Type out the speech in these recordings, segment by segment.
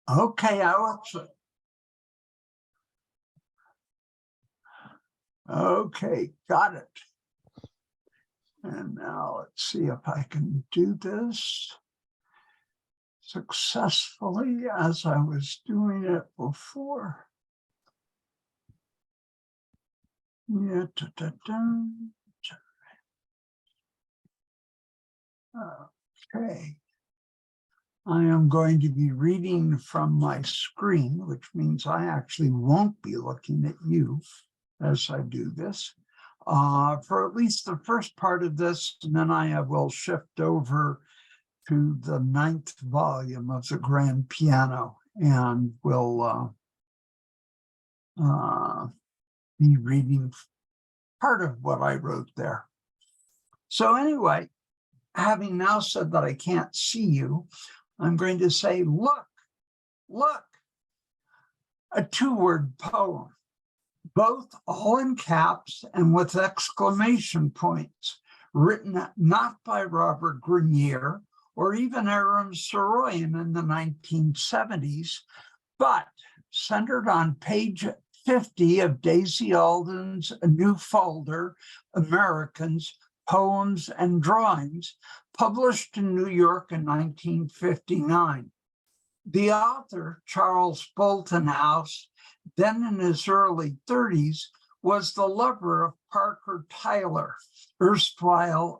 Okay, Alex. Okay, got it. And now let's see if I can do this successfully as I was doing it before. Yeah, okay. I am going to be reading from my screen, which means I actually won't be looking at you as I do this for at least the first part of this, and then I will shift over to the 9th volume of the Grand Piano, and will be reading part of what I wrote there. So anyway, having now said that I can't see you, I'm going to say, look, a 2-word poem, both all in caps and with exclamation points, written not by Robert Grenier or even Aram Saroyan in the 1970s, but centered on page 50 of Daisy Alden's new folder, Americans, Poems and Drawings, published in New York in 1959. The author, Charles Boltonhouse, then in his early 30s, was the lover of Parker Tyler, erstwhile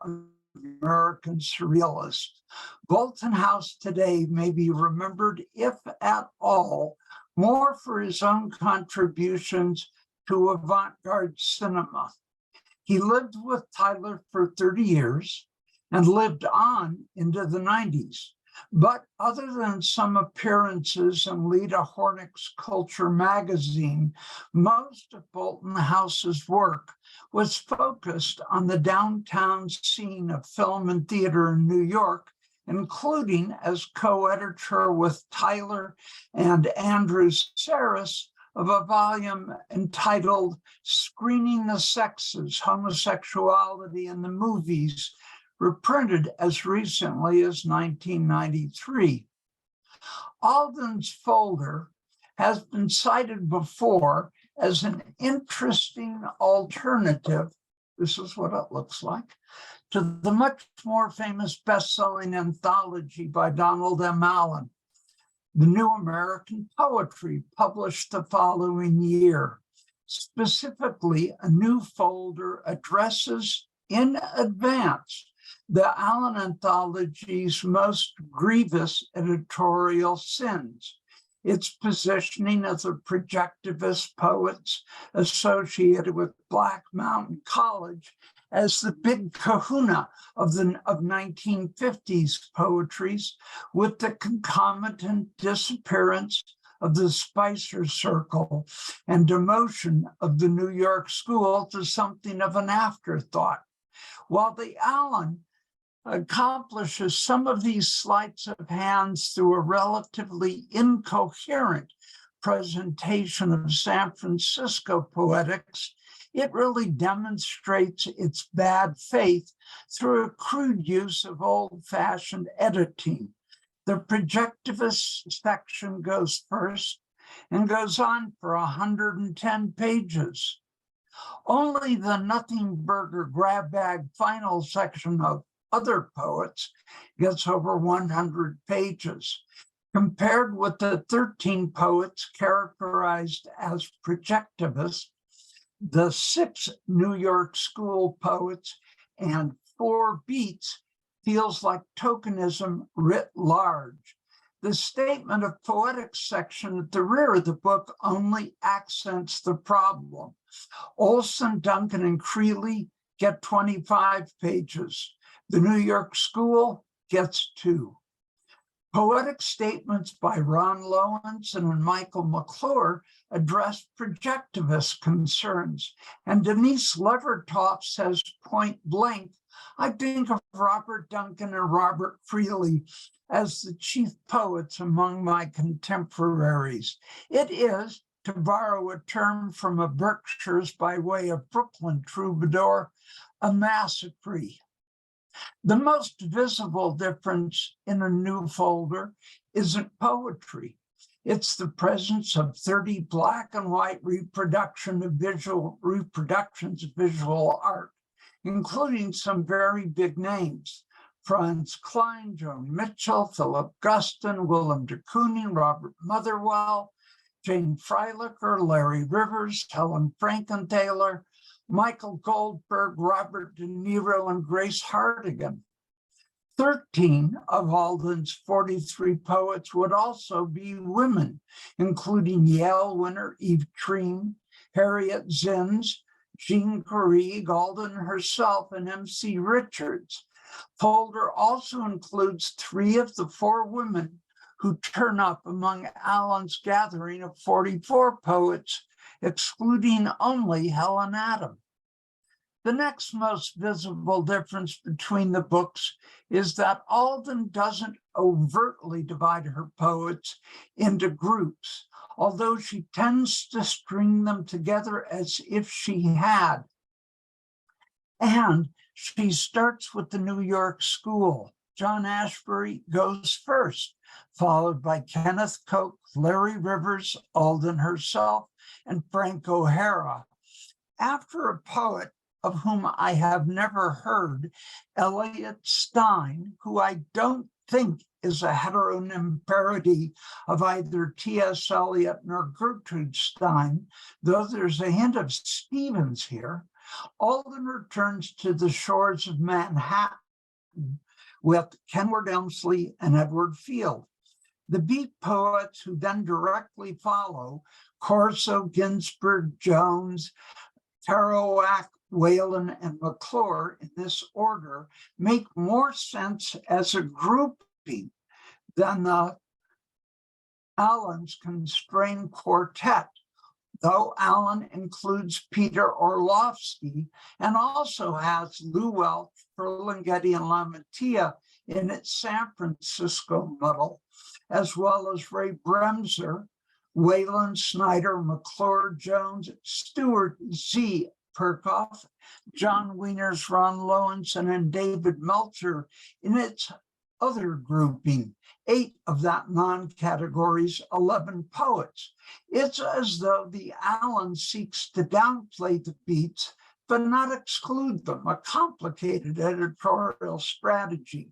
American surrealist. Boltonhouse today may be remembered, if at all, more for his own contributions to avant-garde cinema. He lived with Tyler for 30 years and lived on into the 90s. But other than some appearances in Lita Hornick's Culture magazine, most of Boltonhouse's work was focused on the downtown scene of film and theater in New York, including as co-editor with Tyler and Andrew Saris of a volume entitled Screening the Sexes, Homosexuality in the Movies, reprinted as recently as 1993. Alden's folder has been cited before as an interesting alternative, this is what it looks like, to the much more famous best-selling anthology by Donald M. Allen, The New American Poetry, published the following year. Specifically, a new folder addresses in advance the Allen anthology's most grievous editorial sins, its positioning of the projectivist poets associated with Black Mountain College as the big kahuna of 1950s poetries, with the concomitant disappearance of the Spicer Circle and demotion of the New York School to something of an afterthought. While the Allen accomplishes some of these sleights of hands through a relatively incoherent presentation of San Francisco poetics, it really demonstrates its bad faith through a crude use of old-fashioned editing. The projectivist section goes first and goes on for 110 pages. Only the Nothing Burger grab bag final section of Other Poets gets over 100 pages. Compared with the 13 poets characterized as projectivists, the 6 New York School poets and 4 beats feels like tokenism writ large. The statement of poetics section at the rear of the book only accents the problem. Olson, Duncan, and Creeley get 25 pages. The New York School gets 2. Poetic statements by Ron Lowens and Michael McClure address projectivist concerns, and Denise Levertov says point blank, I think of Robert Duncan and Robert Creeley as the chief poets among my contemporaries. It is, to borrow a term from a Berkshires by way of Brooklyn troubadour, a massacre. The most visible difference in a new folder isn't poetry. It's the presence of 30 black and white reproductions of visual art, including some very big names: Franz Klein, Joan Mitchell, Philip Guston, Willem de Kooning, Robert Motherwell, Jane Freilich, Larry Rivers, Helen Frankenthaler, Michael Goldberg, Robert De Niro, and Grace Hardigan. 13 of Alden's 43 poets would also be women, including Yale winner Eve Treen, Harriet Zins, Jean Garrigue, Alden herself, and M.C. Richards. Folder also includes 3 of the 4 women who turn up among Allen's gathering of 44 poets, excluding only Helen Adam. The next most visible difference between the books is that Alden doesn't overtly divide her poets into groups, although she tends to string them together as if she had. And she starts with the New York School. John Ashbery goes first, followed by Kenneth Koch, Larry Rivers, Alden herself, and Frank O'Hara. After a poet of whom I have never heard, Eliot Stein, who I don't think is a heteronym parody of either T.S. Eliot nor Gertrude Stein, though there's a hint of Stevens here, Alden returns to the shores of Manhattan with Kenward Elmsley and Edward Field. The beat poets who then directly follow, Corso, Ginsberg, Jones, Kerouac, Whalen, and McClure, in this order, make more sense as a grouping than the Allen's constrained quartet, though Allen includes Peter Orlovsky and also has Lew Welch, Ferlinghetti, and LaMattia in its San Francisco muddle, as well as Ray Bremser, Whalen, Snyder, McClure, Jones, Stewart, Z. Perkoff, John Wieners, Ron Lowenson, and David Meltzer in its other grouping, 8 of that non-category's 11 poets. It's as though the Allen seeks to downplay the beats, but not exclude them, a complicated editorial strategy.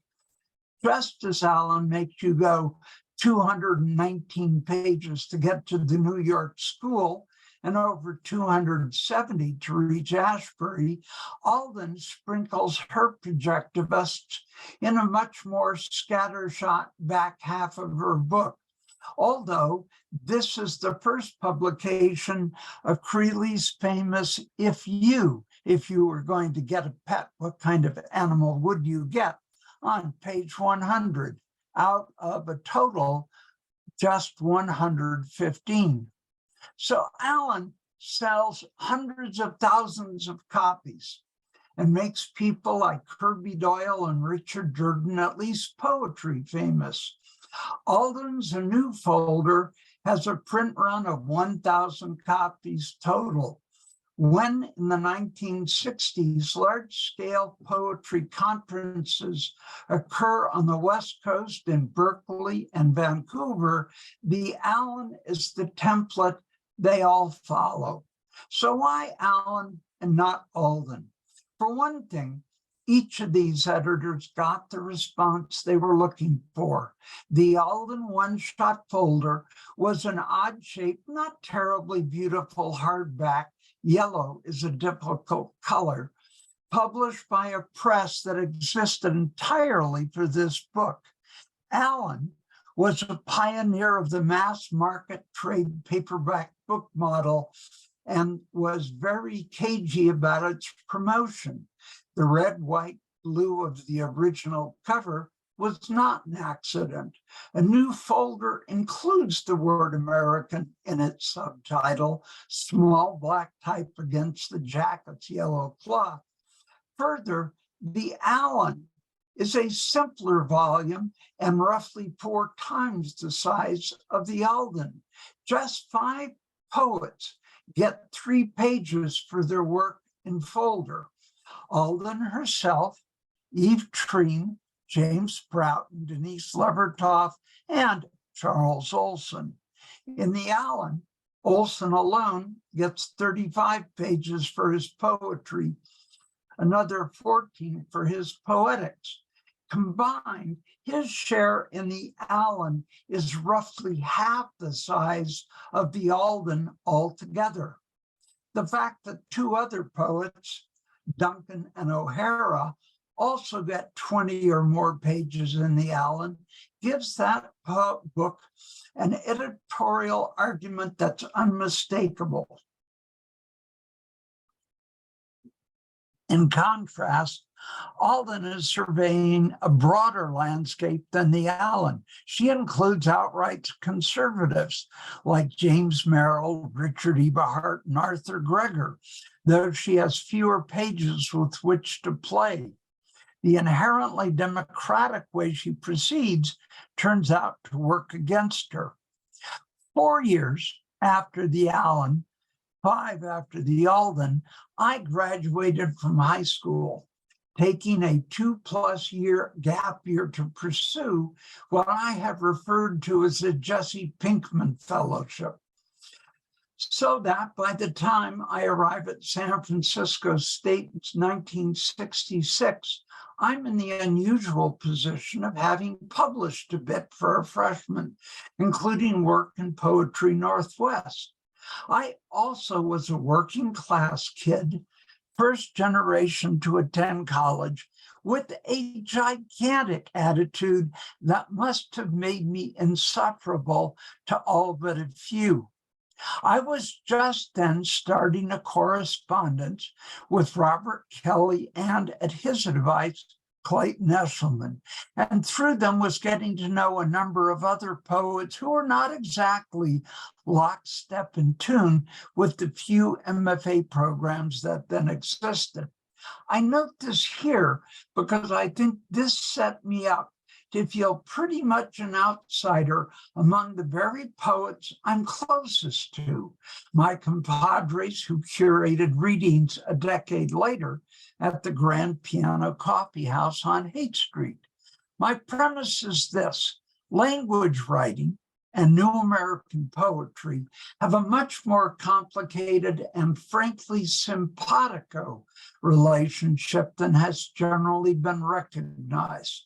Just as Allen makes you go 219 pages to get to the New York School and over 270 to reach Ashbery, Alden sprinkles her projectivists in a much more scattershot back half of her book. Although this is the first publication of Creeley's famous if you were going to get a pet, what kind of animal would you get, on page 100, out of a total just 115. So Allen sells hundreds of thousands of copies and makes people like Kirby Doyle and Richard Jordan at least poetry famous. Alden's A New Folder has a print run of 1,000 copies total. When in the 1960s, large-scale poetry conferences occur on the West Coast in Berkeley and Vancouver, the Allen is the template they all follow. So why Allen and not Alden? For one thing, each of these editors got the response they were looking for. The Alden one-shot folder was an odd-shaped, not terribly beautiful hardback. Yellow is a difficult color, published by a press that existed entirely for this book. Allen was a pioneer of the mass market trade paperback book model and was very cagey about its promotion. The red, white, blue of the original cover was not an accident. A New Folder includes the word American in its subtitle, small black type against the jacket's yellow cloth. Further, the Allen is a simpler volume and roughly 4 times the size of the Alden. Just 5 poets get 3 pages for their work in folder. Alden herself, Eve Treen, James Prout, and Denise Levertov, and Charles Olson. In the Allen, Olson alone gets 35 pages for his poetry, another 14 for his poetics. Combined, his share in the Allen is roughly half the size of the Alden altogether. The fact that two other poets, Duncan and O'Hara, also get 20 or more pages in the Allen gives that book an editorial argument that's unmistakable. In contrast, Alden is surveying a broader landscape than the Allen. She includes outright conservatives like James Merrill, Richard Eberhart, and Arthur Gregor, though she has fewer pages with which to play. The inherently democratic way she proceeds turns out to work against her. 4 years after the Allen, 5 after the Alden, I graduated from high school, taking a 2+ year gap year to pursue what I have referred to as the Jesse Pinkman Fellowship. So that by the time I arrive at San Francisco State in 1966, I'm in the unusual position of having published a bit for a freshman, including work in Poetry Northwest. I also was a working class kid, first generation to attend college, with a gigantic attitude that must have made me insufferable to all but a few. I was just then starting a correspondence with Robert Kelly and, at his advice, Clayton Eshelman, and through them was getting to know a number of other poets who were not exactly lockstep in tune with the few MFA programs that then existed. I note this here because I think this set me up to feel pretty much an outsider among the very poets I'm closest to, my compadres who curated readings a decade later at the Grand Piano Coffee House on Haight Street. My premise is this: language writing and New American poetry have a much more complicated and frankly simpatico relationship than has generally been recognized.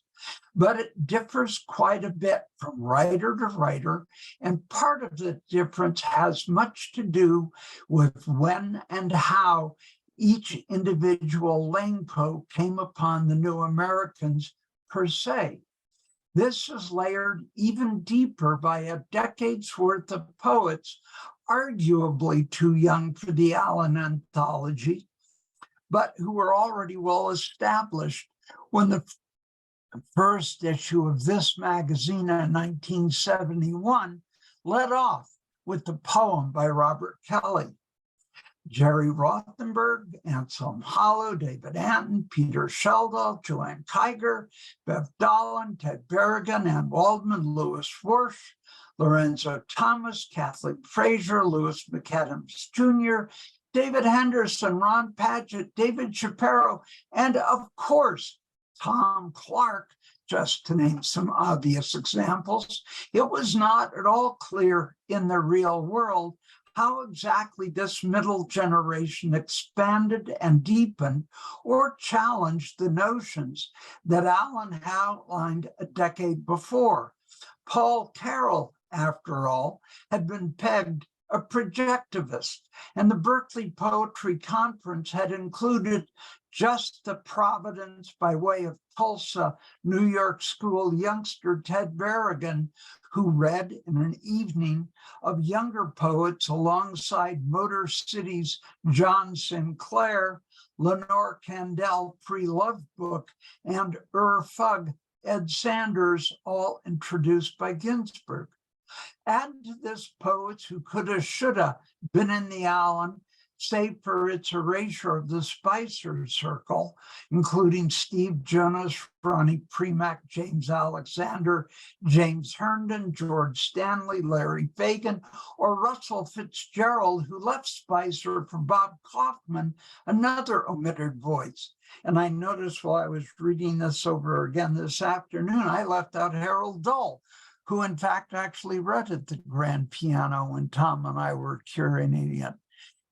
But it differs quite a bit from writer to writer, and part of the difference has much to do with when and how each individual Langpo came upon the New Americans per se. This is layered even deeper by a decade's worth of poets, arguably too young for the Allen anthology, but who were already well established when the first issue of this magazine in 1971 led off with the poem by Robert Kelly. Jerry Rothenberg, Anselm Hollow, David Anton, Peter Sheldall, Joanne Kiger, Bev Dolan, Ted Berrigan, Ann Waldman, Louis Warsh, Lorenzo Thomas, Kathleen Fraser, Louis McAdams Jr., David Henderson, Ron Padgett, David Shapiro, and of course, Tom Clark, just to name some obvious examples. It was not at all clear in the real world how exactly this middle generation expanded and deepened or challenged the notions that Allen outlined a decade before. Paul Carroll, after all, had been pegged a projectivist, and the Berkeley Poetry Conference had included just the Providence by way of Tulsa, New York School youngster Ted Berrigan, who read in an evening of younger poets alongside Motor City's John Sinclair, Lenore Kandel pre-Love Book, and Fugg, Ed Sanders, all introduced by Ginsberg. Add to this poets who coulda, shoulda been in the Allen, save for its erasure of the Spicer Circle, including Steve Jonas, Ronnie Premack, James Alexander, James Herndon, George Stanley, Larry Fagan, or Russell Fitzgerald, who left Spicer for Bob Kaufman, another omitted voice. And I noticed while I was reading this over again this afternoon, I left out Harold Dull, who in fact actually read at the grand piano when Tom and I were curating it.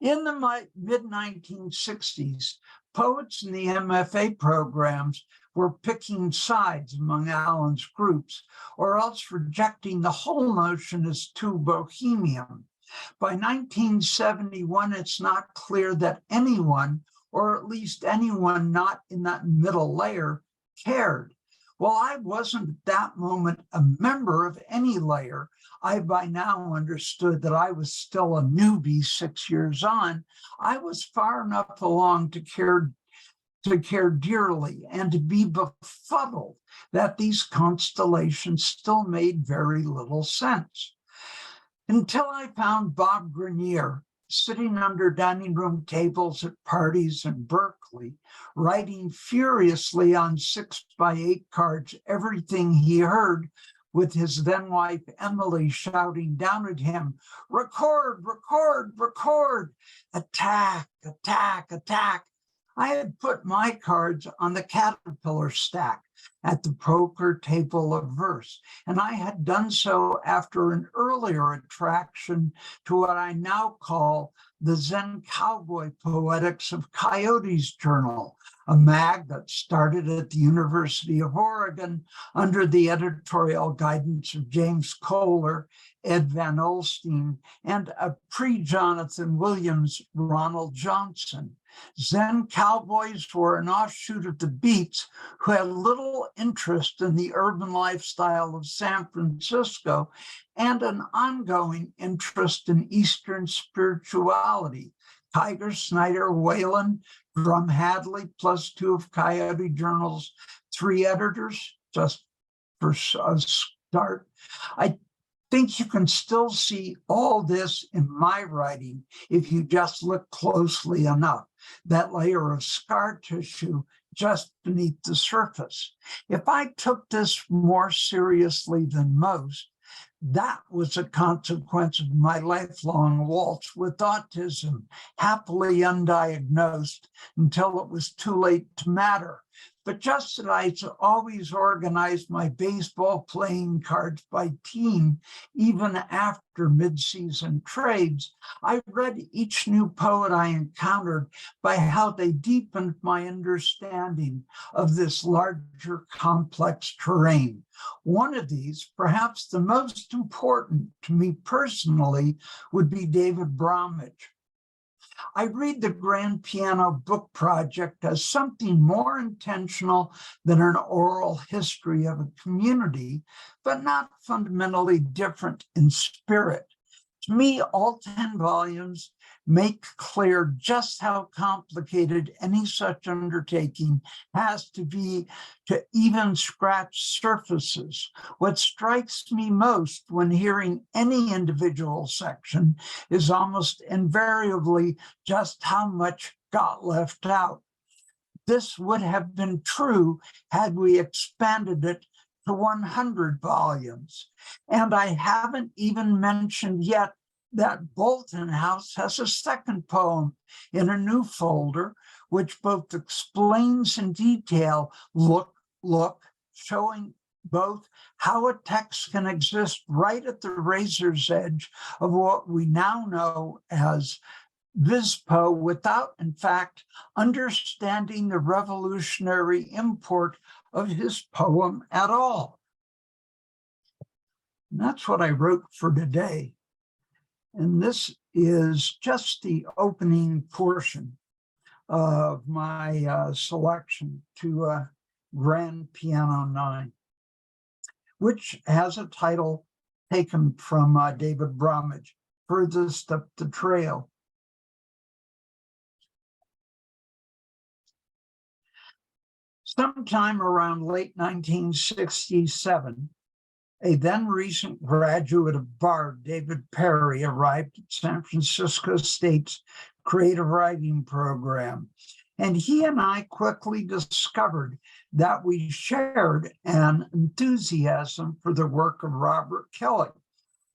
In the mid-1960s, poets in the MFA programs were picking sides among Allen's groups, or else rejecting the whole notion as too bohemian. By 1971, it's not clear that anyone, or at least anyone not in that middle layer, cared. Well, I wasn't at that moment a member of any layer. I by now understood that I was still a newbie 6 years on. I was far enough along to care dearly and to be befuddled that these constellations still made very little sense. Until I found Bob Grenier sitting under dining room tables at parties in Berkeley, writing furiously on 6x8 cards everything he heard, with his then wife Emily shouting down at him, "Record, record, record, attack, attack, attack." I had put my cards on the caterpillar stack at the poker table of verse, and I had done so after an earlier attraction to what I now call the Zen Cowboy Poetics of Coyotes Journal, a mag that started at the University of Oregon under the editorial guidance of James Kohler, Ed Van Olstein, and a pre-Jonathan Williams Ronald Johnson. Zen Cowboys were an offshoot of the Beats, who had little interest in the urban lifestyle of San Francisco and an ongoing interest in Eastern spirituality. Tiger, Snyder, Whalen, Drum Hadley, plus two of Coyote Journal's 3 editors, just for a start. I think you can still see all this in my writing if you just look closely enough, that layer of scar tissue just beneath the surface. If I took this more seriously than most, that was a consequence of my lifelong waltz with autism, happily undiagnosed until it was too late to matter. But just as I always organized my baseball playing cards by team, even after mid-season trades, I read each new poet I encountered by how they deepened my understanding of this larger, complex terrain. One of these, perhaps the most important to me personally, would be David Bromwich. I read the Grand Piano Book Project as something more intentional than an oral history of a community, but not fundamentally different in spirit. To me, all 10 volumes make clear just how complicated any such undertaking has to be to even scratch surfaces. What strikes me most when hearing any individual section is almost invariably just how much got left out. This would have been true had we expanded it to 100 volumes. And I haven't even mentioned yet that Bolton House has a second poem in a new folder, which both explains in detail, look, showing both how a text can exist right at the razor's edge of what we now know as VSPO without, in fact, understanding the revolutionary import of his poem at all. And that's what I wrote for today. And this is just the opening portion of my selection to Grand Piano 9, which has a title taken from David Bromwich, Furthest Up the Trail. Sometime around late 1967, a then recent graduate of Bard, David Perry, arrived at San Francisco State's creative writing program. And he and I quickly discovered that we shared an enthusiasm for the work of Robert Kelly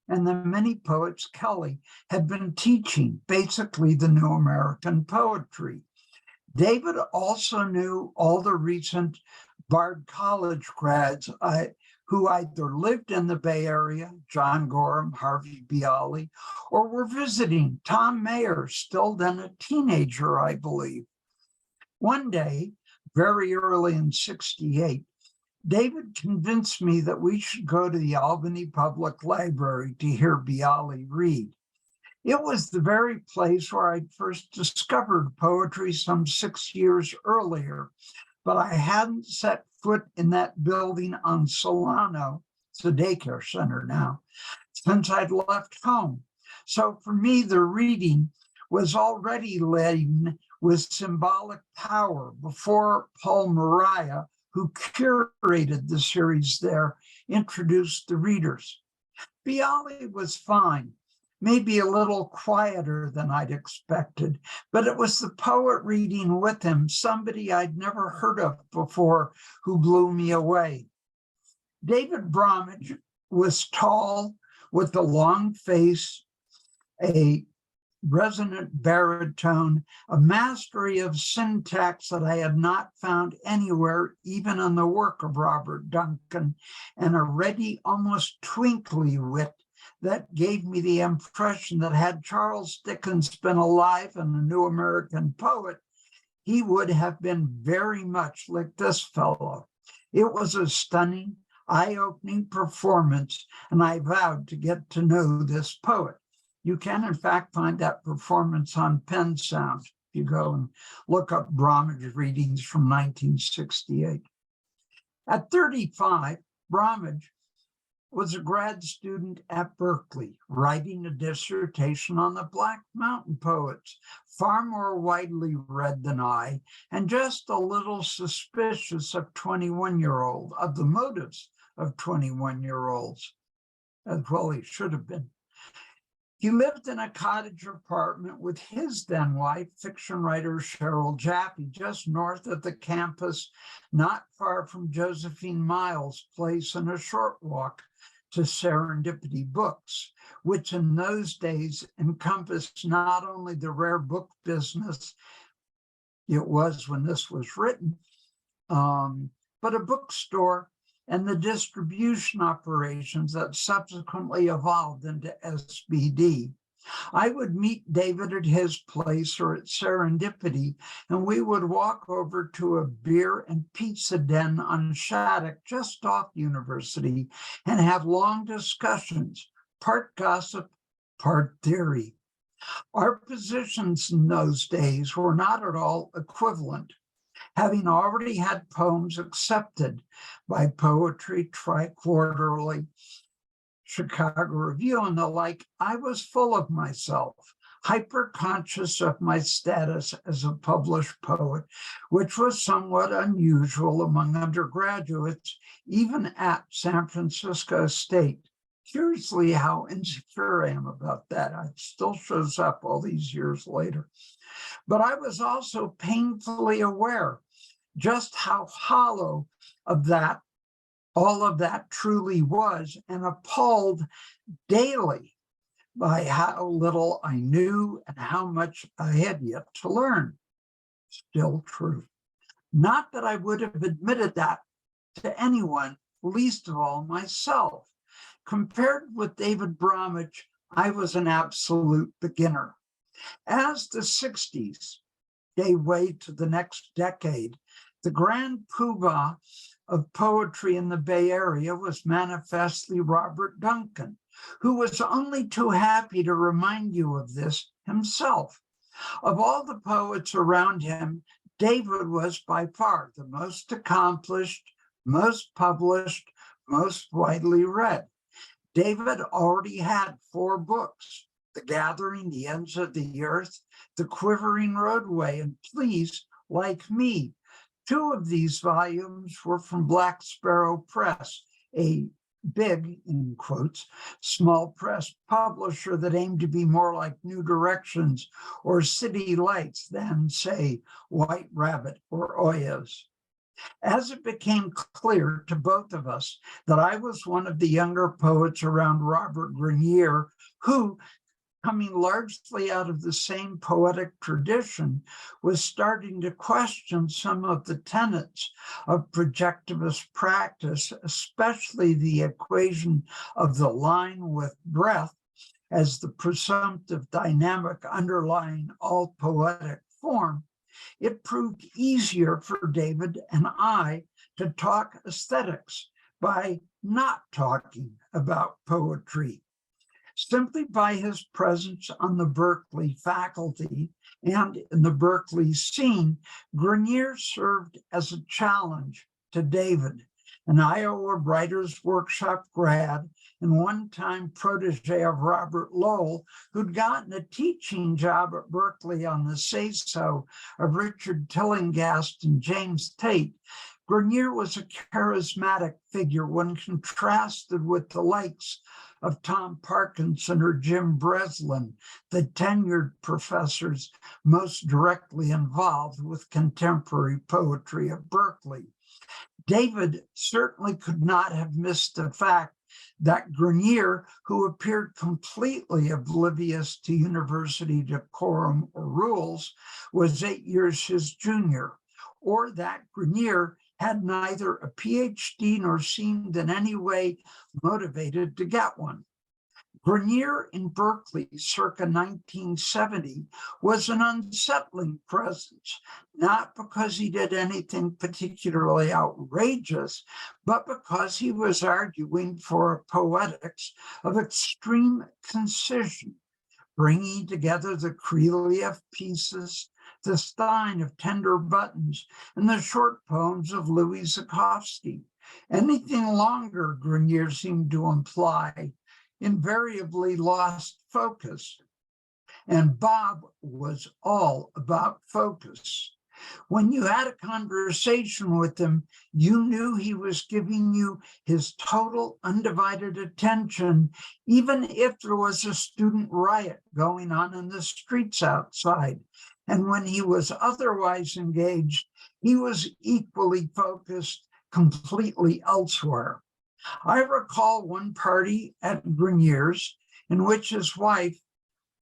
and the many poets Kelly had been teaching, basically the new American poetry. David also knew all the recent Bard College grads who either lived in the Bay Area, John Gorham, Harvey Bialy, or were visiting, Tom Mayer, still then a teenager, I believe. One day, very early in '68, David convinced me that we should go to the Albany Public Library to hear Bialy read. It was the very place where I'd first discovered poetry some 6 years earlier, but I hadn't set foot in that building on Solano, it's a daycare center now, since I'd left home. So for me, the reading was already laden with symbolic power before Paul Mariah, who curated the series there, introduced the readers. Bialy was fine, maybe a little quieter than I'd expected, but it was the poet reading with him, somebody I'd never heard of before, who blew me away. David Bromwich was tall, with a long face, a resonant baritone, a mastery of syntax that I had not found anywhere, even in the work of Robert Duncan, and a ready, almost twinkly wit that gave me the impression that had Charles Dickens been alive and a new American poet, he would have been very much like this fellow. It was a stunning, eye-opening performance, and I vowed to get to know this poet. You can, in fact, find that performance on Pen Sound if you go and look up Bromwich readings from 1968. At 35, Bromwich was a grad student at Berkeley, writing a dissertation on the Black Mountain poets, far more widely read than I, and just a little suspicious of of the motives of 21-year-olds, as well he should have been. He lived in a cottage apartment with his then wife, fiction writer Cheryl Jaffe, just north of the campus, not far from Josephine Miles' place, and a short walk to Serendipity Books, which in those days encompassed not only the rare book business it was when this was written, but a bookstore and the distribution operations that subsequently evolved into SBD. I would meet David at his place or at Serendipity, and we would walk over to a beer and pizza den on Shattuck, just off University, and have long discussions, part gossip, part theory. Our positions in those days were not at all equivalent. Having already had poems accepted by Poetry, Tri-Quarterly, Chicago Review, and the like, I was full of myself, hyper-conscious of my status as a published poet, which was somewhat unusual among undergraduates, even at San Francisco State. Curiously, how insecure I am about that. It still shows up all these years later. But I was also painfully aware just how hollow of that, all of that truly was, and appalled daily by how little I knew and how much I had yet to learn. Still true. Not that I would have admitted that to anyone, least of all myself. Compared with David Bromwich, I was an absolute beginner. As the 60s gave way to the next decade, the grand poobah of poetry in the Bay Area was manifestly Robert Duncan, who was only too happy to remind you of this himself. Of all the poets around him, David was by far the most accomplished, most published, most widely read. David already had 4 books: The Gathering, The Ends of the Earth, The Quivering Roadway, and Please Like Me. 2 of these volumes were from Black Sparrow Press, a big, in quotes, small press publisher that aimed to be more like New Directions or City Lights than, say, White Rabbit or Oyas. As it became clear to both of us that I was one of the younger poets around Robert Grenier, who, coming largely out of the same poetic tradition, was starting to question some of the tenets of projectivist practice, especially the equation of the line with breath as the presumptive dynamic underlying all poetic form. It proved easier for David and I to talk aesthetics by not talking about poetry. Simply by his presence on the Berkeley faculty and in the Berkeley scene, Grenier served as a challenge to David, an Iowa Writers Workshop grad and one-time protege of Robert Lowell, who'd gotten a teaching job at Berkeley on the say-so of Richard Tillinghast and James Tate. Grenier was a charismatic figure when contrasted with the likes of Tom Parkinson or Jim Breslin, the tenured professors most directly involved with contemporary poetry at Berkeley. David certainly could not have missed the fact that Grenier, who appeared completely oblivious to university decorum or rules, was 8 years his junior, or that Grenier had neither a PhD nor seemed in any way motivated to get one. Grenier in Berkeley circa 1970 was an unsettling presence, not because he did anything particularly outrageous, but because he was arguing for a poetics of extreme concision, bringing together the Krylev pieces, the Stein of Tender Buttons, and the short poems of Louis Zukofsky. Anything longer, Grenier seemed to imply, invariably lost focus. And Bob was all about focus. When you had a conversation with him, you knew he was giving you his total undivided attention, even if there was a student riot going on in the streets outside. And when he was otherwise engaged, he was equally focused completely elsewhere. I recall one party at Grenier's in which his wife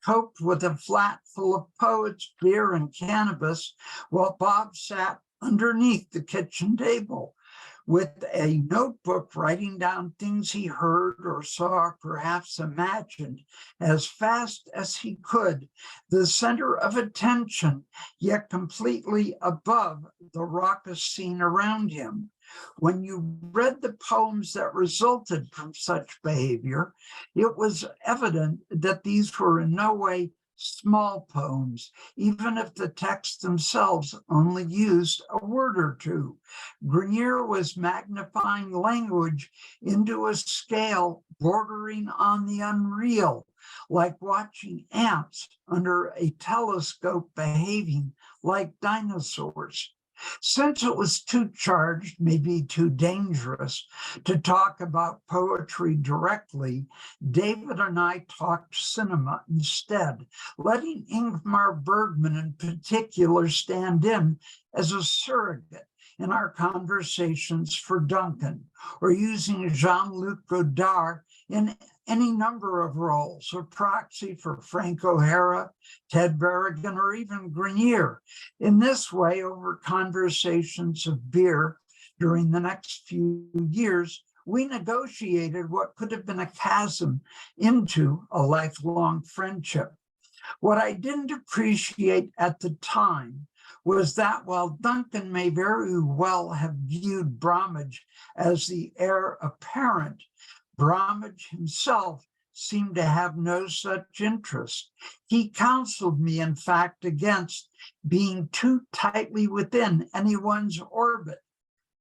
coped with a flat full of poets, beer, and cannabis, while Bob sat underneath the kitchen table with a notebook writing down things he heard or saw, perhaps imagined, as fast as he could, the center of attention, yet completely above the raucous scene around him. When you read the poems that resulted from such behavior, it was evident that these were in no way small poems, even if the texts themselves only used a word or two. Grenier was magnifying language into a scale bordering on the unreal, like watching ants under a telescope behaving like dinosaurs. Since it was too charged, maybe too dangerous, to talk about poetry directly, David and I talked cinema instead, letting Ingmar Bergman in particular stand in as a surrogate in our conversations for Duncan, or using Jean-Luc Godard in any number of roles, a proxy for Frank O'Hara, Ted Berrigan, or even Grenier. In this way, over conversations of beer during the next few years, we negotiated what could have been a chasm into a lifelong friendship. What I didn't appreciate at the time was that while Duncan may very well have viewed Bromwich as the heir apparent, Bromwich himself seemed to have no such interest. He counseled me, in fact, against being too tightly within anyone's orbit.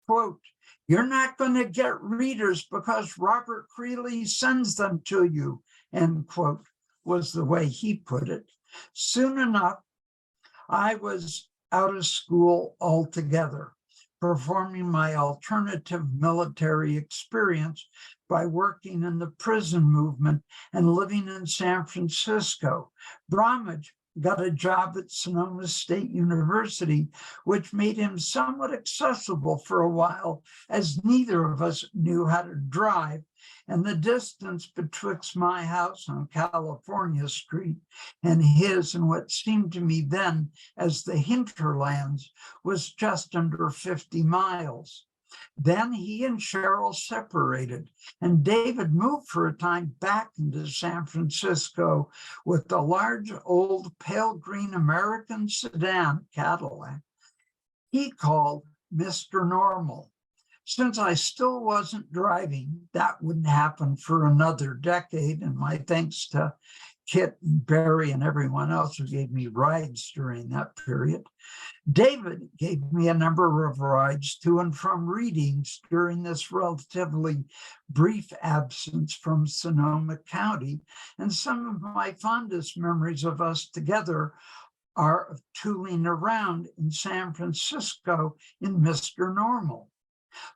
Quote, "You're not going to get readers because Robert Creeley sends them to you," end quote, was the way he put it. Soon enough, I was out of school altogether, performing my alternative military experience by working in the prison movement and living in San Francisco. Bromwich got a job at Sonoma State University, which made him somewhat accessible for a while, as neither of us knew how to drive, and the distance betwixt my house on California Street and his and what seemed to me then as the hinterlands was just under 50 miles. Then he and Cheryl separated, and David moved for a time back into San Francisco with the large old pale green American sedan Cadillac he called Mr. Normal. Since I still wasn't driving, that wouldn't happen for another decade, and my thanks to Kit and Barry and everyone else who gave me rides during that period. David gave me a number of rides to and from readings during this relatively brief absence from Sonoma County, and some of my fondest memories of us together are of tooling around in San Francisco in Mr. Normal.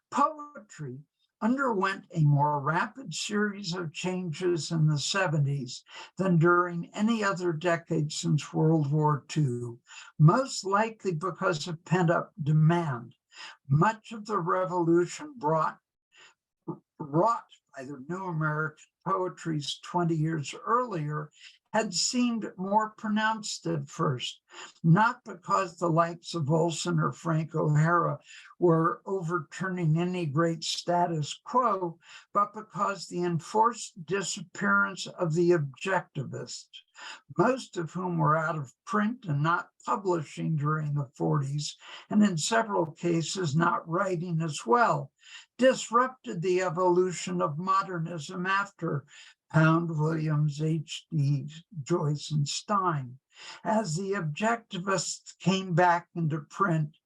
Poetry underwent a more rapid series of changes in the 70s than during any other decade since World War II, most likely because of pent-up demand. Much of the revolution wrought by the new American poetry's 20 years earlier had seemed more pronounced at first, not because the likes of Olson or Frank O'Hara were overturning any great status quo, but because the enforced disappearance of the objectivists, most of whom were out of print and not publishing during the 40s, and in several cases not writing as well, disrupted the evolution of modernism after Pound, Williams, H.D., Joyce, and Stein. As the objectivists came back into print,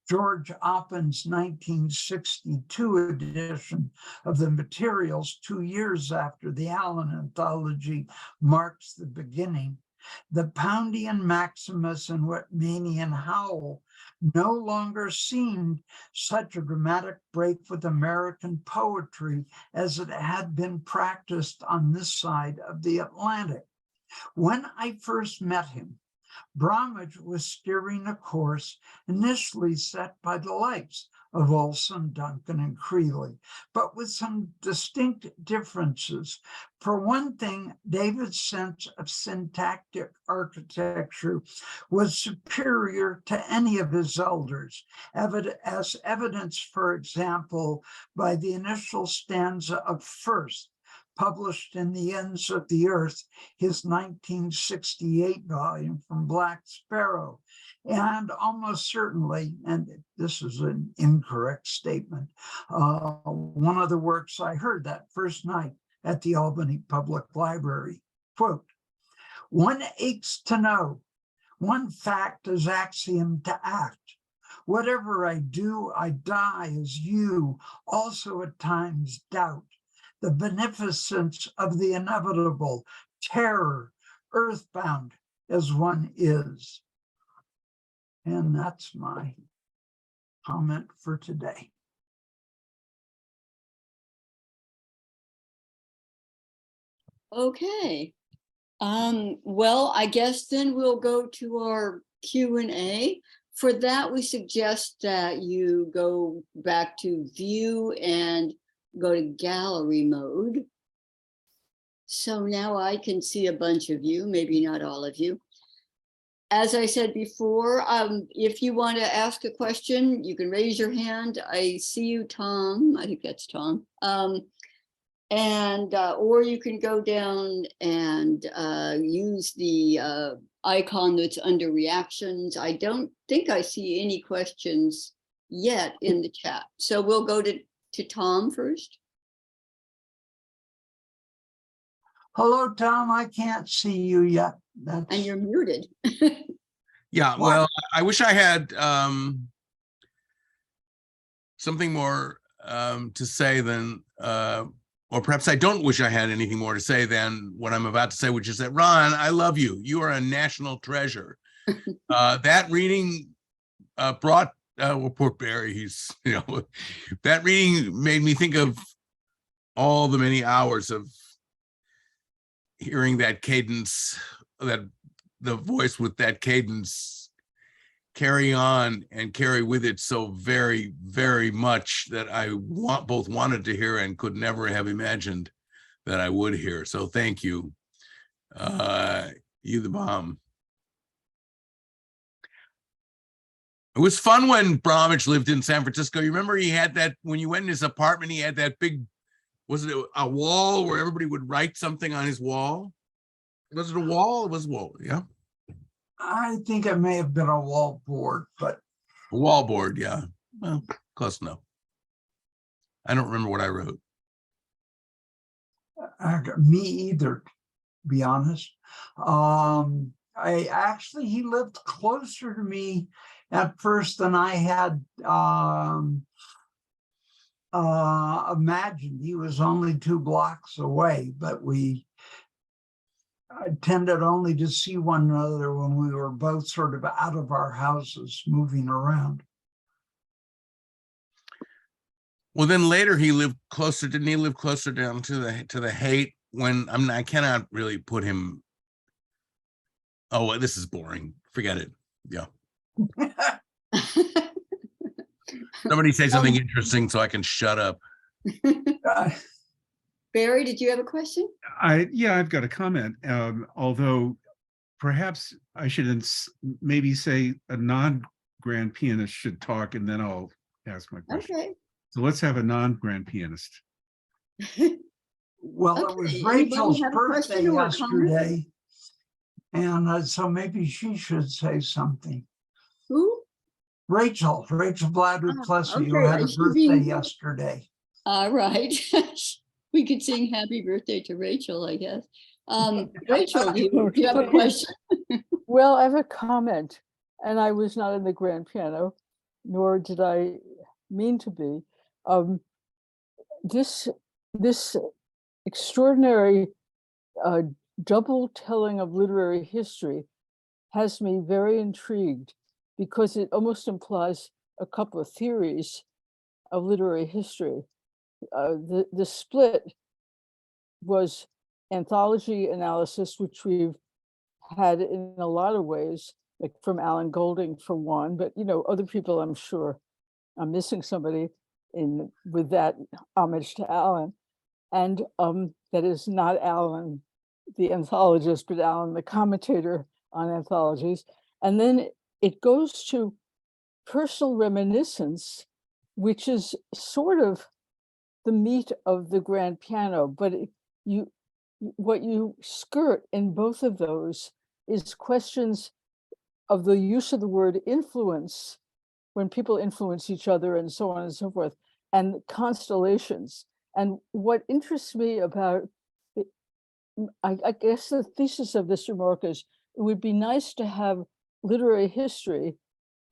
George Oppen's 1962 edition of the materials, 2 years after the Allen anthology marks the beginning, the Poundian Maximus and Whitmanian Howl no longer seemed such a dramatic break with American poetry as it had been practiced on this side of the Atlantic. When I first met him, Bromwich was steering a course initially set by the likes of Olson, Duncan, and Creeley, but with some distinct differences. For one thing, David's sense of syntactic architecture was superior to any of his elders, as evidenced, for example, by the initial stanza of First, published in The Ends of the Earth, his 1968 volume from Black Sparrow. And almost certainly, and this is an incorrect statement, one of the works I heard that first night at the Albany Public Library, quote, "One aches to know, one fact is axiom to act. Whatever I do, I die as you also at times doubt. The beneficence of the inevitable, terror, earthbound as one is." And that's my comment for today. Okay. Well, I guess then we'll go to our Q&A. For that, we suggest that you go back to view and go to gallery mode. So now I can see a bunch of you, maybe not all of you. As I said before, if you want to ask a question, you can raise your hand. I see you, Tom. I think that's Tom. Or you can go down and use the icon that's under reactions. I don't think I see any questions yet in the chat. So we'll go to Tom first. Hello, Tom. I can't see you yet. And you're muted. Yeah, well, I wish I had something more to say than, or perhaps I don't wish I had anything more to say than what I'm about to say, which is that, Ron, I love you. You are a national treasure. That reading brought, well, poor Barry, he's, that reading made me think of all the many hours of hearing that cadence, that the voice with that cadence carry on and carry with it so very, very much that I both wanted to hear and could never have imagined that I would hear. So thank you. You the bomb. It was fun when Bromwich lived in San Francisco. You remember he had that, when you went in his apartment, he had that big, was it a wall where everybody would write something on his wall? Was it a wall? It was a wall, yeah. I think it may have been a wall board, but A wall board, yeah. Well, close enough. I don't remember what I wrote. me either, to be honest. He lived closer to me at first than I had imagined. He was only 2 blocks away, but I tended only to see one another when we were both sort of out of our houses, moving around. Well, then later he lived closer, didn't he live closer down to the Haight when I cannot really put him. Oh, well, this is boring. Forget it. Yeah. Somebody say something interesting so I can shut up. Barry, did you have a question? Yeah, I've got a comment. Although perhaps I should maybe say a non-grand pianist should talk, and then I'll ask my question. Okay. So let's have a non-grand pianist. Well, Okay, it was anybody Rachel's have a birthday question or a comment? yesterday, and so maybe she should say something. Who? Rachel Bladder Plessy, who okay, had a is she birthday being- yesterday. All right. We could sing happy birthday to Rachel, I guess. Rachel, do you have a question? Well, I have a comment, and I was not in the grand piano, nor did I mean to be. This extraordinary double telling of literary history has me very intrigued, because it almost implies a couple of theories of literary history. The split was anthology analysis, which we've had in a lot of ways, like from Alan Golding for one, but other people, I'm sure I'm missing somebody with that homage to Alan. And that is not Alan, the anthologist, but Alan, the commentator on anthologies. And then it goes to personal reminiscence, which is sort of the meat of the grand piano, but what you skirt in both of those is questions of the use of the word influence when people influence each other and so on and so forth, and constellations. And what interests me about, I guess the thesis of this remark is, it would be nice to have literary history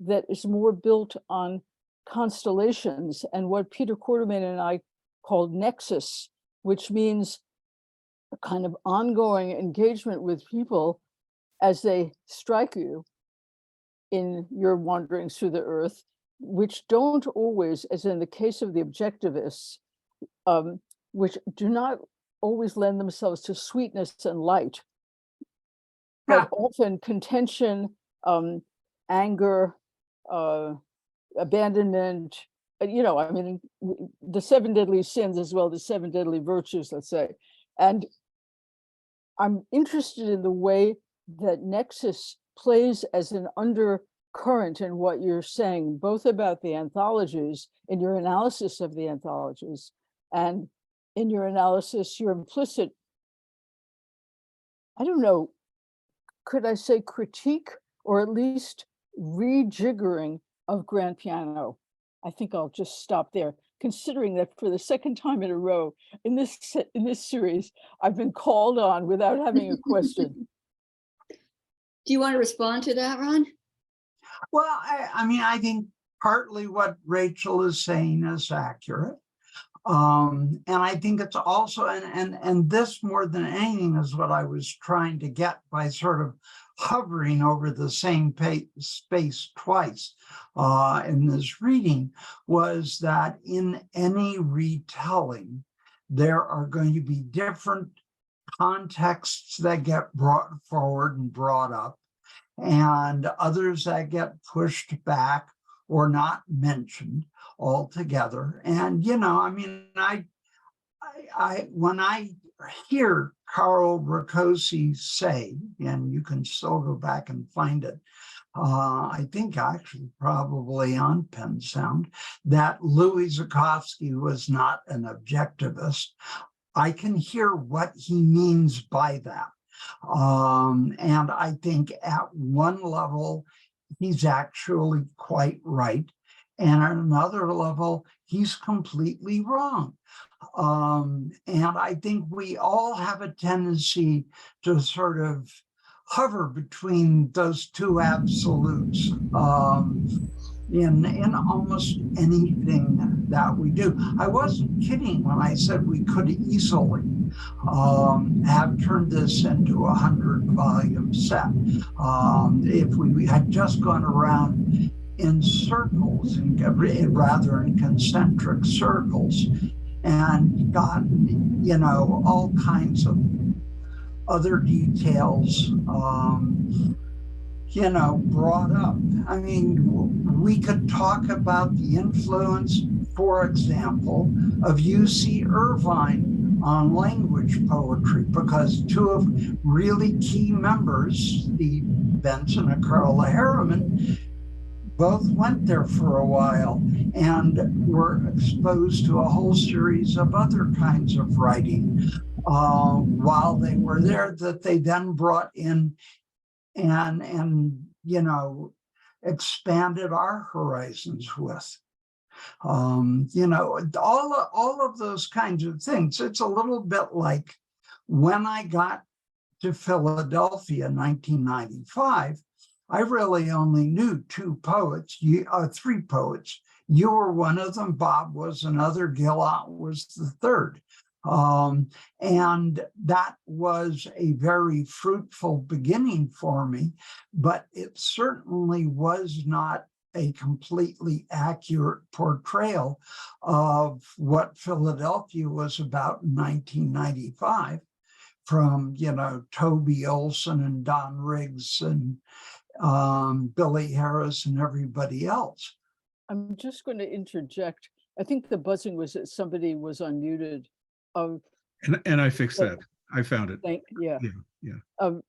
that is more built on constellations and what Peter Quartermain and I called nexus, which means a kind of ongoing engagement with people as they strike you in your wanderings through the earth, which don't always, as in the case of the objectivists, which do not always lend themselves to sweetness and light, but often contention, anger, abandonment, the 7 deadly sins as well, the 7 deadly virtues, let's say. And I'm interested in the way that nexus plays as an undercurrent in what you're saying, both about the anthologies, in your analysis of the anthologies, and in your analysis, your implicit, I don't know, could I say critique, or at least rejiggering of grand piano? I think I'll just stop there, considering that for the second time in a row in this series, I've been called on without having a question. Do you want to respond to that, Ron? Well, I think partly what Rachel is saying is accurate. And I think it's also, and this more than anything is what I was trying to get by sort of hovering over the same space twice in this reading, was that in any retelling, there are going to be different contexts that get brought forward and brought up, and others that get pushed back or not mentioned altogether. And, you know, I mean, when I hear Carl Ricosi say, and you can still go back and find it, I think actually probably on Penn Sound, that Louis Zukofsky was not an objectivist. I can hear what he means by that. And I think at one level, he's actually quite right. And at another level, he's completely wrong. And I think we all have a tendency to sort of hover between those two absolutes in almost anything that we do. I wasn't kidding when I said we could easily have turned this into a 100-volume set. If we had just gone around in circles, rather in concentric circles, and got, you know, all kinds of other details, you know, brought up. I mean, we could talk about the influence, for example, of U.C. Irvine on language poetry, because two of really key members, Steve Benson and Carla Harriman, both went there for a while and were exposed to a whole series of other kinds of writing while they were there that they then brought in and you know, expanded our horizons with. You know, all of those kinds of things. It's a little bit like when I got to Philadelphia in 1995, I really only knew three poets. You were one of them, Bob was another, Gillot was the third. And that was a very fruitful beginning for me, but it certainly was not a completely accurate portrayal of what Philadelphia was about in 1995 from, you know, Toby Olson and Don Riggs and Billy Harris and everybody else. I'm just going to interject. I think the buzzing was that somebody was unmuted. And I fixed that. I found it. Yeah. Yeah.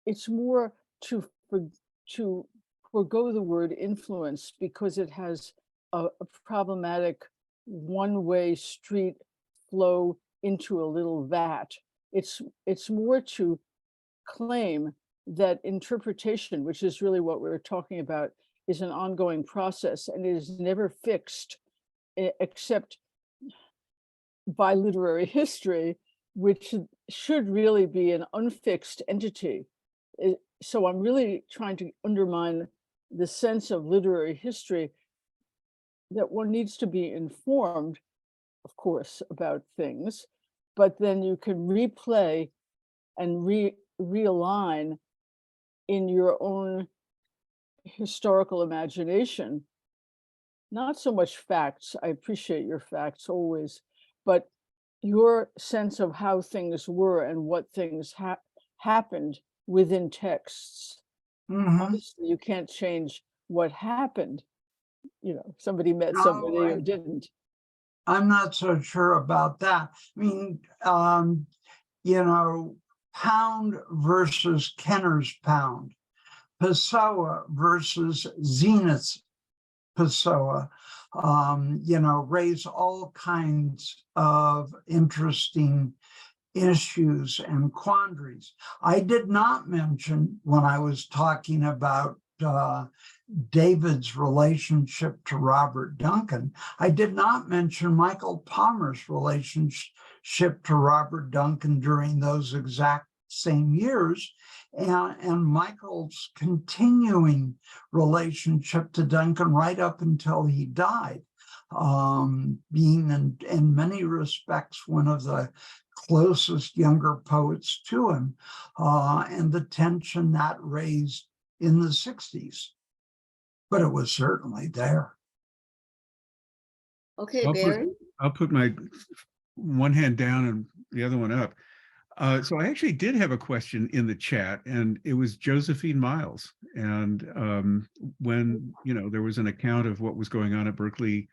It's more to forgo the word influence because it has a problematic one-way street flow into a little vat. It's more to claim that interpretation, which is really what we're talking about, is an ongoing process and it is never fixed except by literary history, which should really be an unfixed entity. So I'm really trying to undermine the sense of literary history that one needs to be informed, of course, about things, but then you can replay and realign in your own historical imagination. Not so much facts, I appreciate your facts always, but your sense of how things were and what things happened within texts. Obviously, you can't change what happened. You know, somebody met somebody or didn't. I'm not so sure about that. I mean, you know, Pound versus Kenner's Pound, Pessoa versus Zenith's Pessoa, you know, raise all kinds of interesting issues and quandaries. I did not mention when I was talking about David's relationship to Robert Duncan, I did not mention Michael Palmer's relationship to Robert Duncan during those exact same years, and Michael's continuing relationship to Duncan right up until he died, being in many respects one of the closest younger poets to him, and the tension that raised in the 60s. But it was certainly there. Okay, Barry. I'll put my one hand down and the other one up. So I actually did have a question in the chat, and it was Josephine Miles. And when, there was an account of what was going on at Berkeley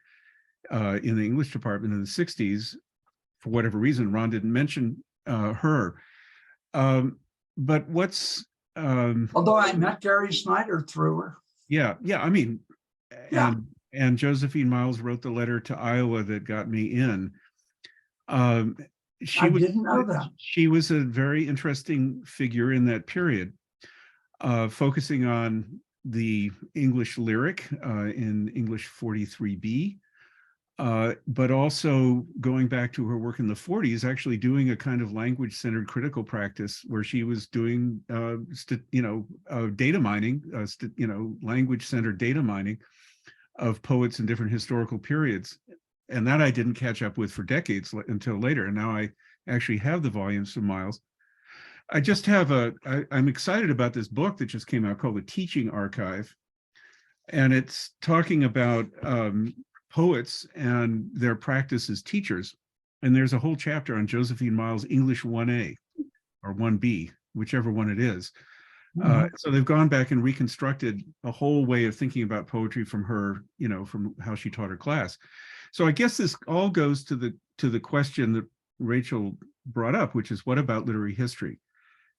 in the English department in the 60s, for whatever reason, Ron didn't mention her. But what's... Although I met Gary Snyder through her. Yeah, I mean, Yeah. and Josephine Miles wrote the letter to Iowa that got me in. I didn't know that. She was a very interesting figure in that period, focusing on the English lyric in English 43B, but also going back to her work in the 40s, actually doing a kind of language-centered critical practice where she was doing, data mining, language-centered data mining of poets in different historical periods. And that I didn't catch up with for decades until later. And now I actually have the volumes from Miles. I just have I'm excited about this book that just came out called The Teaching Archive. And it's talking about poets and their practice as teachers. And there's a whole chapter on Josephine Miles' English 1A or 1B, whichever one it is. So they've gone back and reconstructed a whole way of thinking about poetry from her, from how she taught her class. So I guess this all goes to the question that Rachel brought up, which is, what about literary history?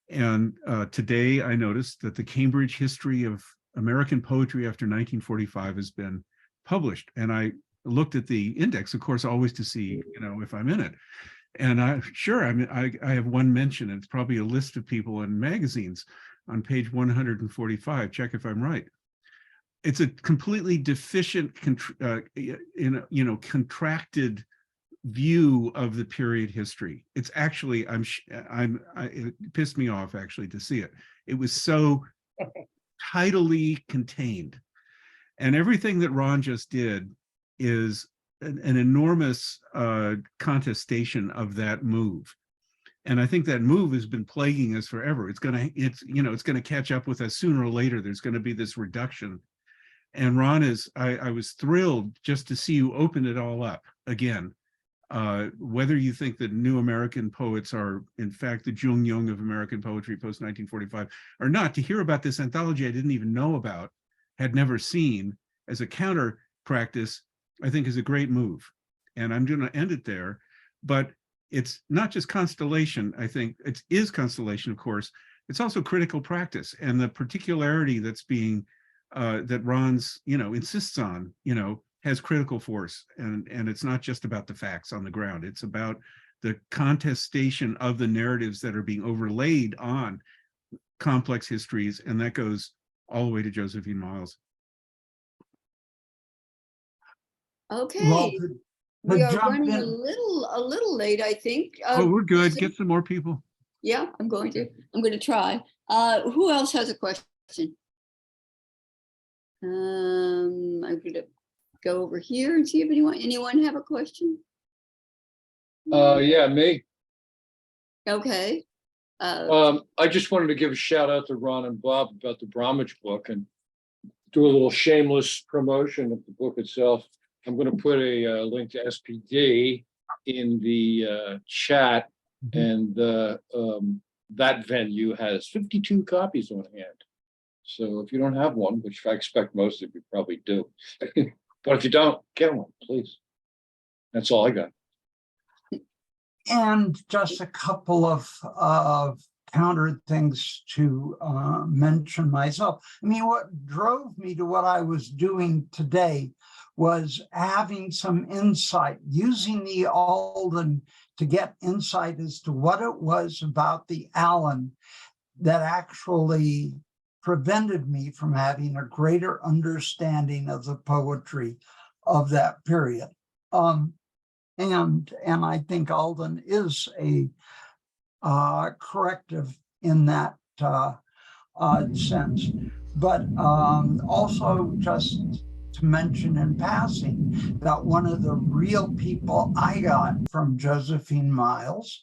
And today I noticed that the Cambridge History of American Poetry after 1945 has been published. And I looked at the index, of course, always to see, if I'm in it. And I have one mention, and it's probably a list of people in magazines on page 145. Check if I'm right. It's a completely deficient, contracted view of the period history. It's actually, it pissed me off actually to see it. It was so tidily contained. And everything that Ron just did is an enormous contestation of that move. And I think that move has been plaguing us forever. It's gonna catch up with us sooner or later. There's gonna be this reduction. And Ron I was thrilled just to see you open it all up again. Whether you think that new American poets are in fact the Jung Young of American poetry post 1945 or not, to hear about this anthology I didn't even know about, had never seen, as a counter practice, I think is a great move. And I'm gonna end it there, but it's not just constellation. I think it is constellation, of course. It's also critical practice, and the particularity that's being that Ron's insists on has critical force, and it's not just about the facts on the ground. It's about the contestation of the narratives that are being overlaid on complex histories, and that goes all the way to Josephine Miles. Okay. Well, We are jump running in. a little late, I think. Oh, we're good. Get some more people. Yeah, I'm going to try. Who else has a question? I'm going to go over here and see if anyone have a question. Yeah, me. Okay. I just wanted to give a shout out to Ron and Bob about the Bromwich book and do a little shameless promotion of the book itself. I'm going to put a link to SPD in the chat, and that venue has 52 copies on hand. So if you don't have one, which I expect most of you probably do, but if you don't, get one, please. That's all I got. And just a couple of counter things to mention myself. I mean, what drove me to what I was doing today was having some insight, using the Alden to get insight as to what it was about the Allen that actually prevented me from having a greater understanding of the poetry of that period. And I think Alden is a corrective in that sense, but also just to mention in passing that one of the real people I got from Josephine Miles,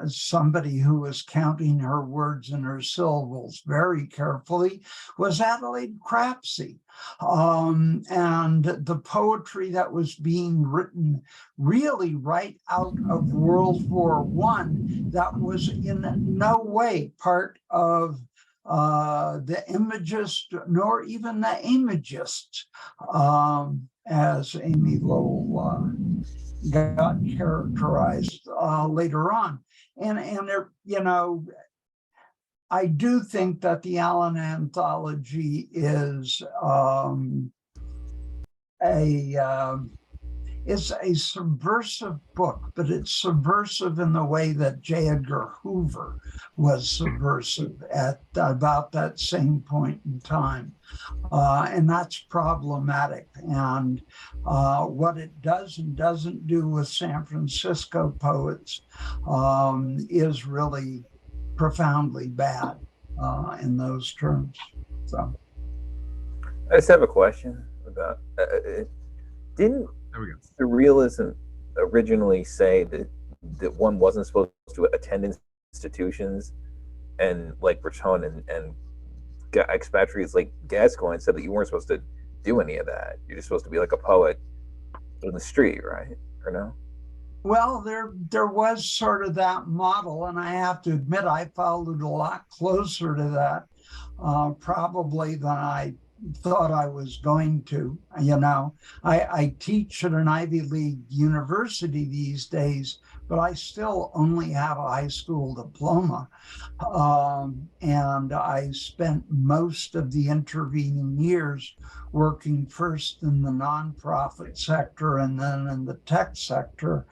somebody who was counting her words and her syllables very carefully, was Adelaide Crapsey. And the poetry that was being written really right out of World War I, that was in no way part of the Imagist, nor even the Imagists, as Amy Lowell got characterized later on. And I do think that the Allen anthology is a subversive book, but it's subversive in the way that J. Edgar Hoover was subversive at about that same point in time. And that's problematic. And what it does and doesn't do with San Francisco poets is really profoundly bad in those terms. So I just have a question about, didn't There we go. surrealism originally say that one wasn't supposed to attend institutions, and like Breton and expatriates like Gascoigne said that you weren't supposed to do any of that. You're just supposed to be like a poet in the street, right? Or no? well, there was sort of that model, and I have to admit I followed a lot closer to that probably than I thought I was going to. I teach at an Ivy League university these days, but I still only have a high school diploma. And I spent most of the intervening years working first in the nonprofit sector and then in the tech sector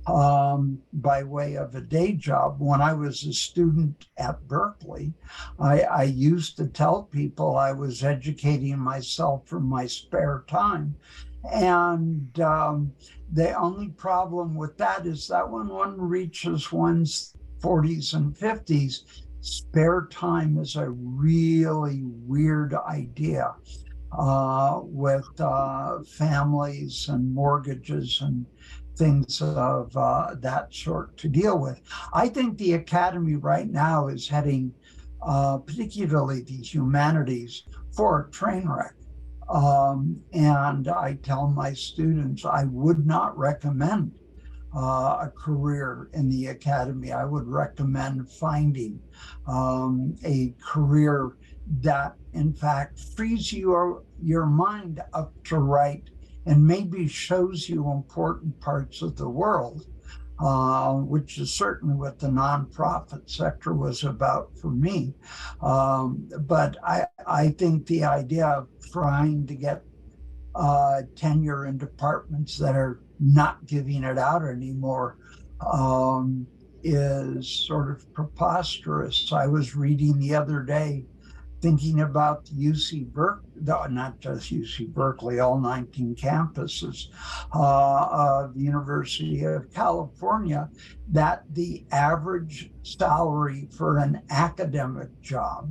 by way of a day job. When I was a student at Berkeley, I used to tell people I was educating myself from my spare time. And the only problem with that is that when one reaches one's 40s and 50s, spare time is a really weird idea with families and mortgages and things of that sort to deal with. I think the Academy right now is heading, particularly the humanities, for a train wreck. And I tell my students I would not recommend a career in the Academy. I would recommend finding a career that in fact frees your mind up to write and maybe shows you important parts of the world, which is certainly what the nonprofit sector was about for me. But I think the idea of trying to get tenure in departments that are not giving it out anymore is sort of preposterous. I was reading the other day, thinking about the UC Berkeley, not just UC Berkeley, all 19 campuses of the University of California, that the average salary for an academic job,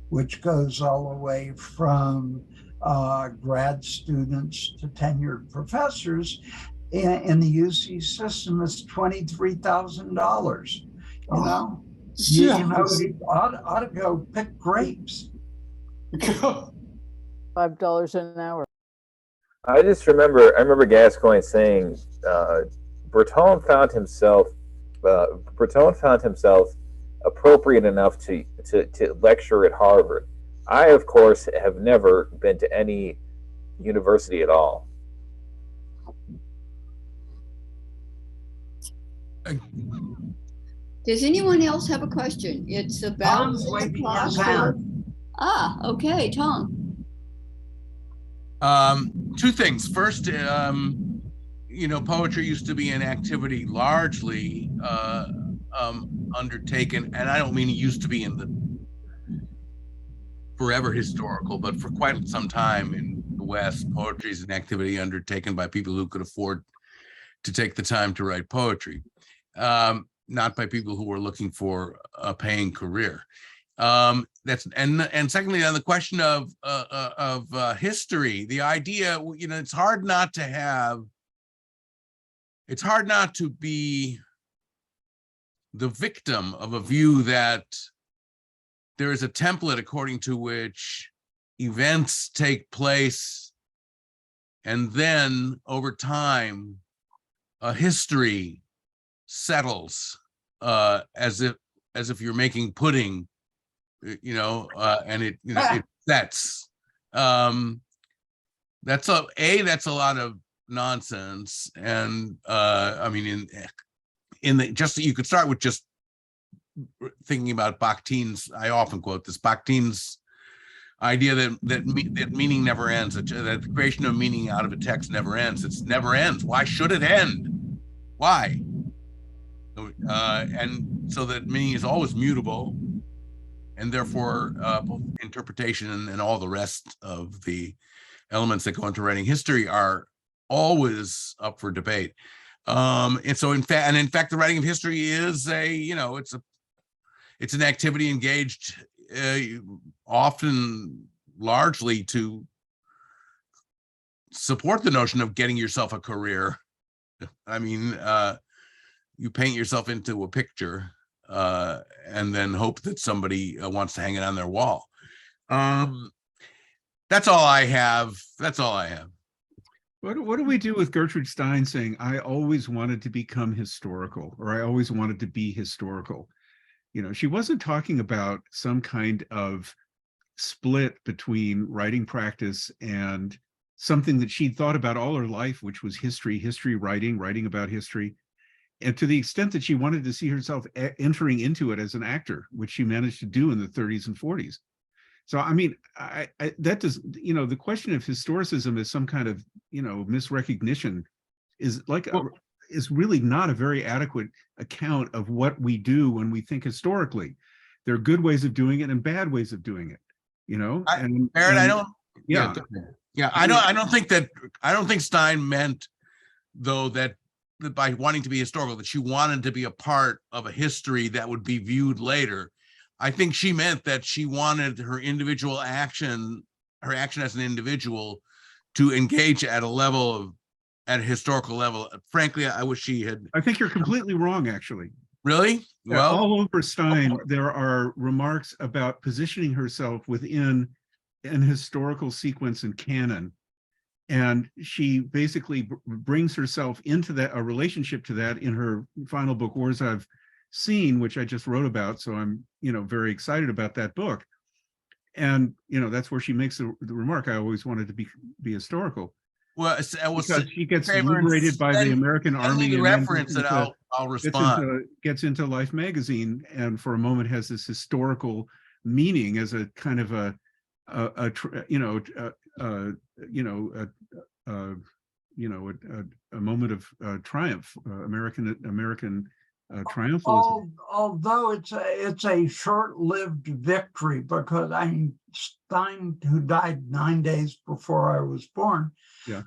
which goes all the way from grad students to tenured professors in the UC system, is $23,000. You know, you ought to go pick grapes. $5 an hour. I remember Gascoigne saying Breton found himself appropriate enough to lecture at Harvard. I, of course, have never been to any university at all. Does anyone else have a question? It's about Tom's waving his hand. Okay, Tom. Two things. First, poetry used to be an activity largely undertaken, and I don't mean it used to be in the forever historical, but for quite some time in the West, poetry is an activity undertaken by people who could afford to take the time to write poetry, not by people who were looking for a paying career. That's and secondly, on the question of history, the idea, you know, it's hard not to be the victim of a view that there is a template according to which events take place, and then over time, a history settles, as if you're making pudding, you know, and it, you know, it sets. That's a lot of nonsense, and I mean, in the just you could start with just thinking about Bakhtin's. I often quote this, Bakhtin's idea that meaning never ends, that the creation of meaning out of a text never ends. It never ends. Why should it end? Why? And so that meaning is always mutable, and therefore both interpretation and all the rest of the elements that go into writing history are always up for debate. And so in fact, the writing of history is it's an activity engaged often largely to support the notion of getting yourself a career. I mean, you paint yourself into a picture and then hope that somebody wants to hang it on their wall. That's all I have. What do we do with Gertrude Stein saying, I always wanted to become historical, or I always wanted to be historical? You know, she wasn't talking about some kind of split between writing practice and something that she'd thought about all her life, which was history writing about history. And to the extent that she wanted to see herself entering into it as an actor, which she managed to do in the 30s and 40s. So, I mean, that does, you know, the question of historicism is some kind of, you know, misrecognition is like, is really not a very adequate account of what we do when we think historically. There are good ways of doing it and bad ways of doing it, you know? I don't think Stein meant, though, that by wanting to be historical, that she wanted to be a part of a history that would be viewed later. I think she meant that she wanted her individual action, her action as an individual, to engage at a historical level. Frankly, I wish she had. I think you're completely wrong, actually. Really? Well, all over Stein, there are remarks about positioning herself within an historical sequence and canon. And she basically brings herself into that, a relationship to that, in her final book, Wars I've Seen, which I just wrote about. So I'm, you know, very excited about that book. And, you know, that's where she makes the remark, I always wanted to be historical. Well, because she gets liberated by the American Army. The reference that I'll respond. Gets into Life magazine, and for a moment has this historical meaning as a kind of a moment of triumph, American triumphalism. Although it's a short-lived victory, because Stein, who died 9 days before I was born, yeah.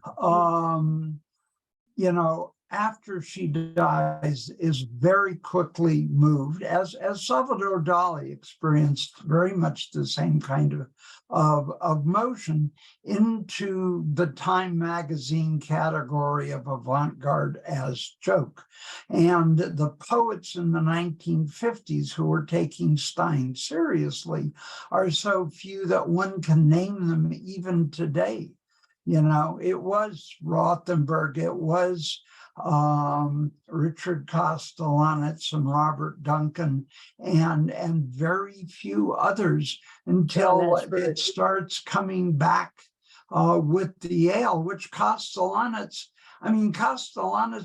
You know, after she dies, is very quickly moved, as Salvador Dali experienced very much the same kind of motion, into the Time magazine category of avant-garde as joke. And the poets in the 1950s who were taking Stein seriously are so few that one can name them even today. You know, it was Rothenberg, it was Richard Castellanetz and Robert Duncan, and very few others, until it starts coming back with the Yale, which Castellanetz,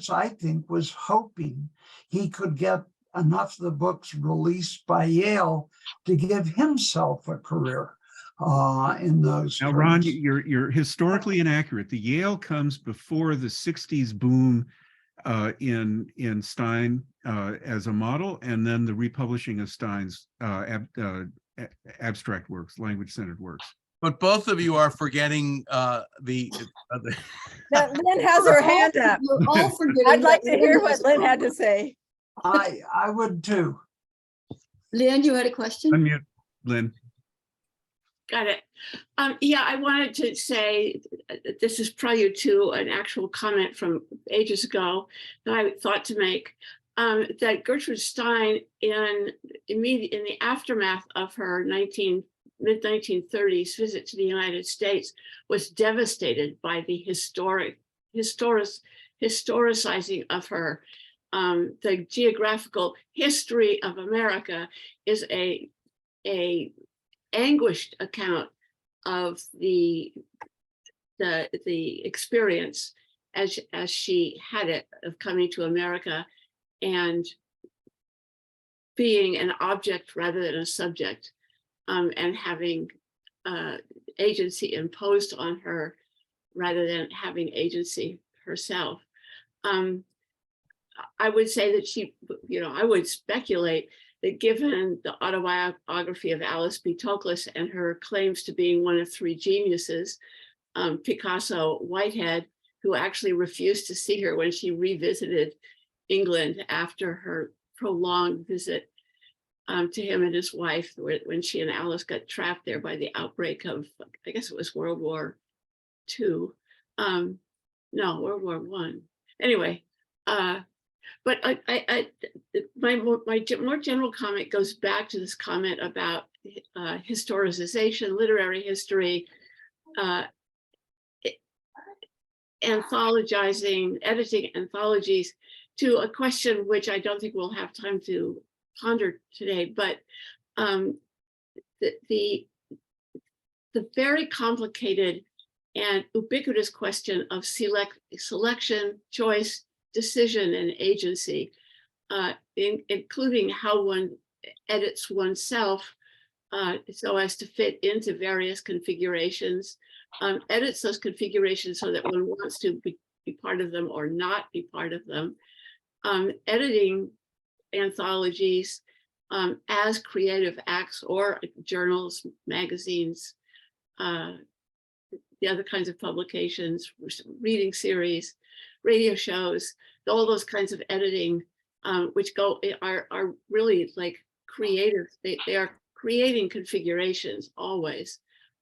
I think, was hoping he could get enough of the books released by Yale to give himself a career in those. Now, Ron, you're historically inaccurate. The Yale comes before the 60s boom in Stein as a model, and then the republishing of Stein's abstract works, language-centered works. But both of you are forgetting That Lynn has her hand up. We're all forgetting. I'd like to that hear Lynn what has Lynn had to spoken. say. I would too. Lynn, you had a question? Unmute. Lynn. Got it. Yeah, I wanted to say, this is prelude to an actual comment from ages ago that I thought to make, that Gertrude Stein in the aftermath of her mid-1930s visit to the United States was devastated by the historicizing of her. The geographical history of America is a anguished account of the experience as she had it of coming to America and being an object rather than a subject, and having agency imposed on her rather than having agency herself. I would say that she, I would speculate that given the autobiography of Alice B. Toklas and her claims to being one of three geniuses, Picasso, Whitehead, who actually refused to see her when she revisited England after her prolonged visit to him and his wife, when she and Alice got trapped there by the outbreak of, I guess it was World War II. No, World War I. Anyway, but my more general comment goes back to this comment about historicization, literary history, anthologizing, editing anthologies, to a question which I don't think we'll have time to ponder today, but the very complicated and ubiquitous question of selection, choice, decision, and agency, including how one edits oneself so as to fit into various configurations, edits those configurations so that one wants to be part of them or not be part of them, editing anthologies as creative acts or journals, magazines, the other kinds of publications, reading series, radio shows, all those kinds of editing, which are really like creative. They are creating configurations always.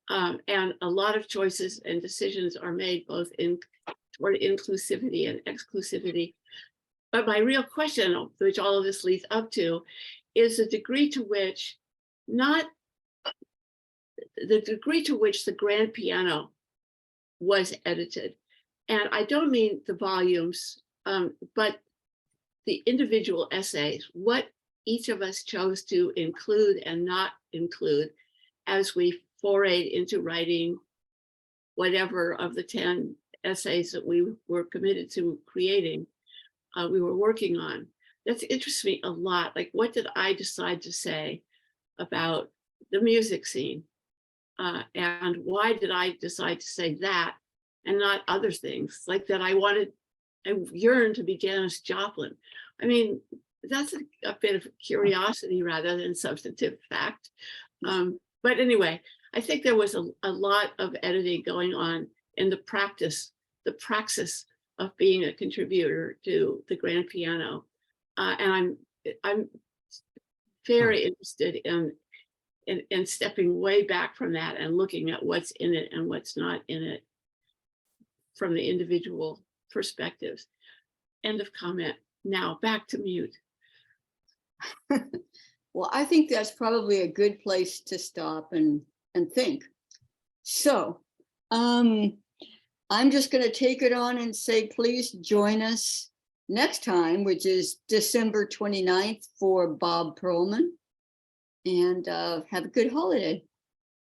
And a lot of choices and decisions are made both toward inclusivity and exclusivity. But my real question, which all of this leads up to, is the degree to which the grand piano was edited. And I don't mean the volumes, but the individual essays, what each of us chose to include and not include as we forayed into writing whatever of the 10 essays that we were committed to creating, we were working on. That interests me a lot. Like, what did I decide to say about the music scene? And why did I decide to say that and not other things? Like that I yearned to be Janis Joplin. I mean, that's a bit of curiosity rather than substantive fact. But anyway, I think there was a lot of editing going on in the praxis of being a contributor to the grand piano. And I'm very interested in stepping way back from that and looking at what's in it and what's not in it from the individual perspectives. End of comment. Now back to mute. Well, I think that's probably a good place to stop and think. So I'm just going to take it on and say, please join us next time, which is December 29th for Bob Perlman. And have a good holiday.